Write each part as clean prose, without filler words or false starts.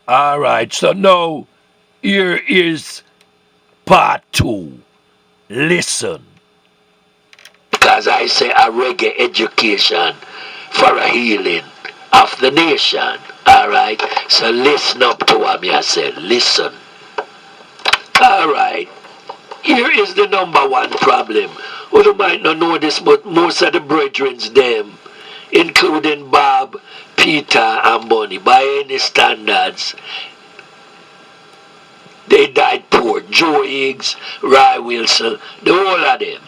All right, so now here is part two. Listen. Because I say a reggae education for a healing of the nation. Alright? So listen up to what me I say. Listen. Alright. Here is the number one problem. You might not know this, but most of the brethren, them, including Bob, Peter, and Bonnie, by any standards, they died poor. Joe Higgs, Ry Wilson, the whole of them.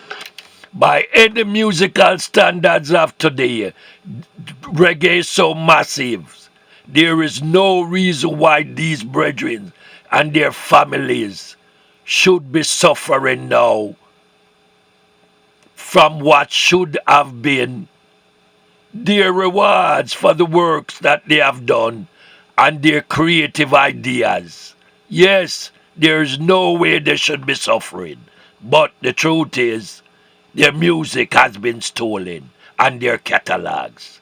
By any musical standards of today, reggae is so massive. There is no reason why these brethren and their families should be suffering now from what should have been their rewards for the works that they have done and their creative ideas. Yes, there is no way they should be suffering, but the truth is, their music has been stolen and their catalogs.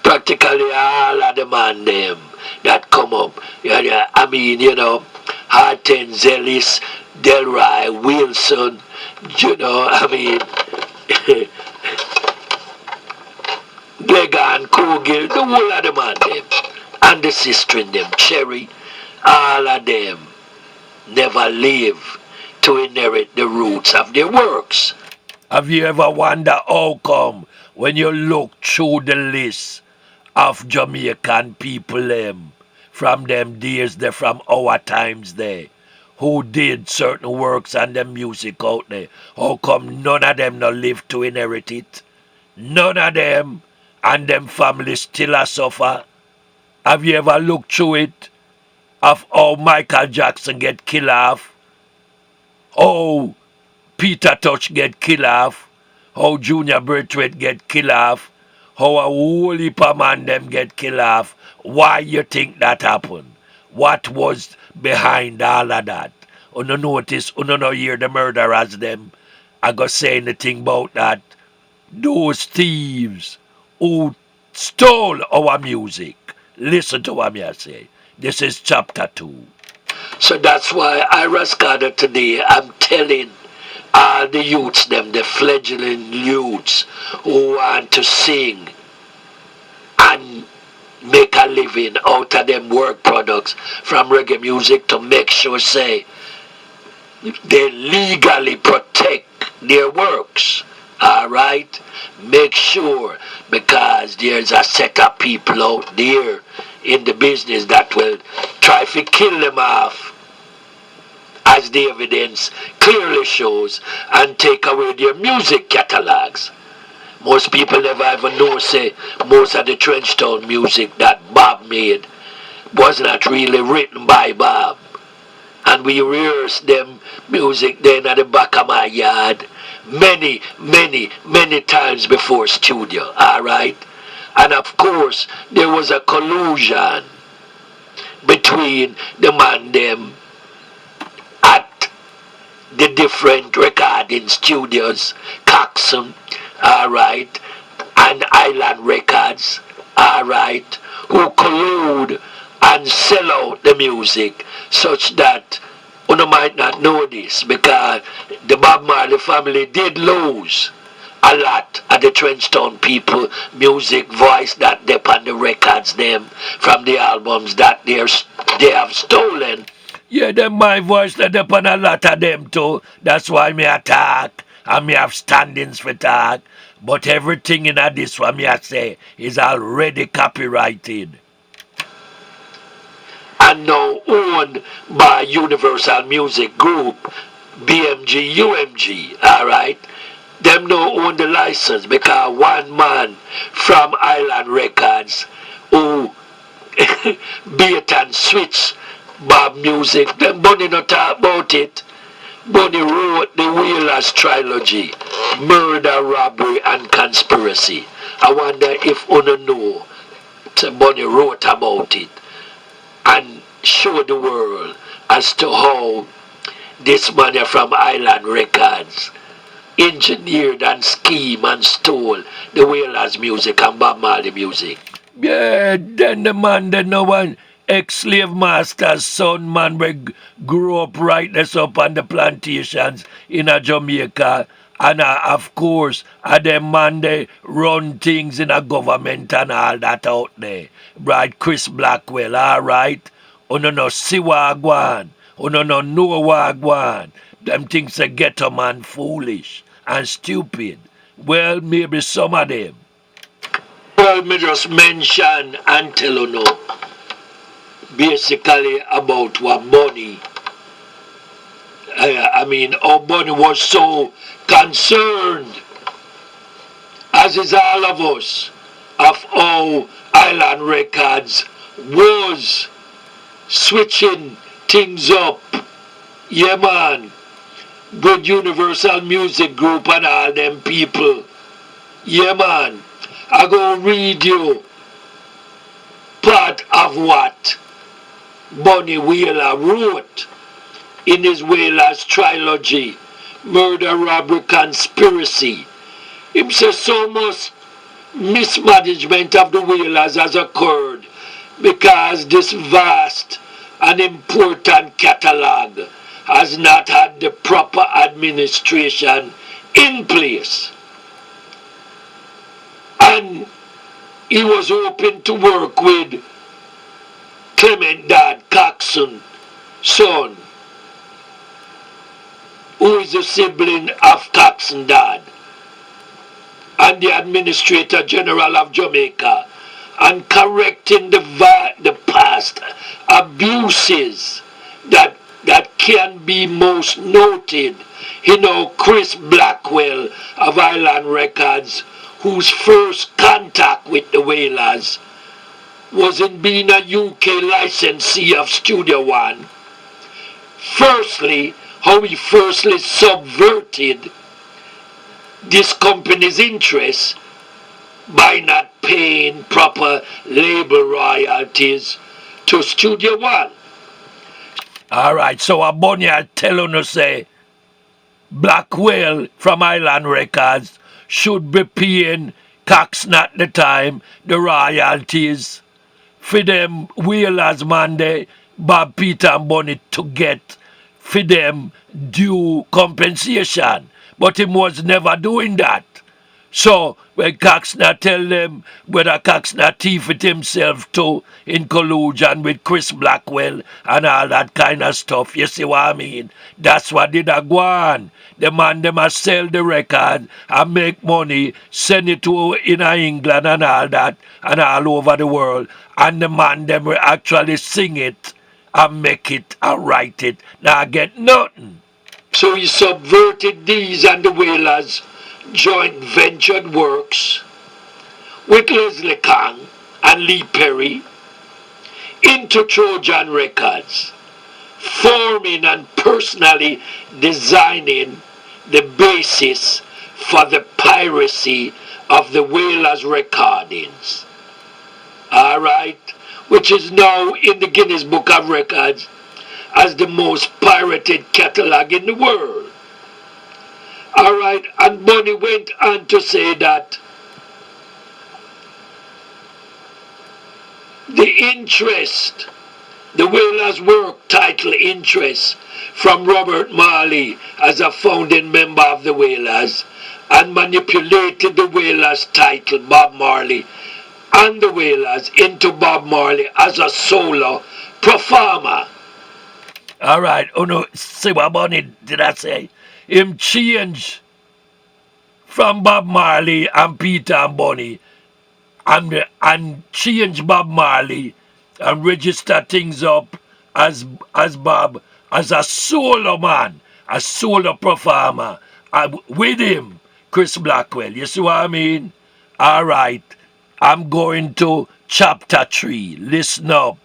Practically all of the man them that come up. I mean, Harten, Zelis, Delray, Wilson, I mean, Glegan, Kogel, the whole of the man them. And the sister in them, Cherry, all of them never live to inherit the roots of their works. Have you ever wondered how come when you look through the list of Jamaican people from them days there, from our times there, who did certain works and the music out there, how come none of them not live to inherit it? None of them, and them families still a suffer. Have you ever looked through it of how Michael Jackson get killed off? How Peter Touch get killed off? How Junior Braithwaite get killed off? How a whole heap of man them get killed off? Why you think that happened? What was behind all of that? You notice, you no hear the murderers them. I go say anything about that. Those thieves who stole our music. Listen to what me I say. This is chapter 2. So that's why I Cardo today, I'm telling all the youths them, the fledgling youths who want to sing and make a living out of them work products from reggae music, to make sure say they legally protect their works. Alright? Make sure, because there's a set of people out there in the business that will try to kill them off, as the evidence clearly shows, and take away their music catalogs. Most people never even know, say, most of the Trenchtown music that Bob made was not really written by Bob. And we rehearsed them music then at the back of my yard many, many, many times before studio, alright? And of course, there was a collusion between the man them at the different recording studios, Coxon, alright, and Island Records, alright, who collude and sell out the music such that you might not know this, because the Bob Marley family did lose a lot of the Trenchtown people music voice that they on the records them from the albums that they have stolen. Yeah, them my voice that upon a lot of them too. That's why me attack and me have standings for talk. But everything in this one me I say is already copyrighted. And now owned by Universal Music Group, BMG, UMG, alright? Them now own the license because one man from Island Records who bait and switch Bob music, them Bunny not talk about it. Bunny wrote the Wailers trilogy, Murder, Robbery and Conspiracy. I wonder if you know Bunny wrote about it and show the world as to how this man from Island Records engineered and schemed and stole the Wailers music and Bob Marley music. Yeah, then the man, then no one. ex-slave master's son, man, we grew up right this up on the plantations in a Jamaica. And of course, them man they run things in a government and all that out there. Right, Chris Blackwell, all right? Uno no see wagwan. Uno no know wagwan. Them things a ghetto man foolish and stupid. Well, maybe some of them. Well, me just mention and tell you know, basically about what Bunny. I mean, how Bunny was so concerned, as is all of us, of how Island Records was switching things up. Yeah, man. Good Universal Music Group and all them people. Yeah, man. I go read you part of what Bunny Wailer wrote in his Wailers trilogy, Murder, Robbery, Conspiracy. Him says so much mismanagement of the Wailers has occurred because this vast and important catalogue has not had the proper administration in place. And he was hoping to work with Clement Dad Coxon, son, who is a sibling of Coxon Dad, and the Administrator General of Jamaica, and correcting the past abuses that can be most noted. You know, Chris Blackwell of Island Records, whose first contact with the Wailers was in being a UK licensee of Studio One. Firstly, how he firstly subverted this company's interests by not paying proper label royalties to Studio One. Alright, so a bunny are telling us say Blackwell from Island Records should be paying Coxon at the time the royalties for them Wailers man they Bob Peter and Bunny to get for them due compensation. But him was never doing that. So when Coxon tell them whether Coxon thief it himself too in collusion with Chris Blackwell and all that kind of stuff, you see what I mean? That's what did a go on. The man them a sell the record and make money, send it to in England and all that and all over the world. And the man them will actually sing it and make it and write it. Now get nothing. So he subverted these and the Wailers joint ventured works with Leslie Kang and Lee Perry into Trojan Records, forming and personally designing the basis for the piracy of the Wailers recordings. Alright, which is now in the Guinness Book of Records as the most pirated catalog in the world. Alright, and Bunny went on to say that the interest, the Wailers work title interest from Robert Marley as a founding member of the Wailers and manipulated the Wailers title Bob Marley and the Wailers into Bob Marley as a solo performer. Alright, see what Bunny did I say? Him change from Bob Marley and Peter and Bunny and change Bob Marley and register things up as Bob as a solo man, a solo performer with him, Chris Blackwell. You see what I mean? Alright, I'm going to chapter 3. Listen up.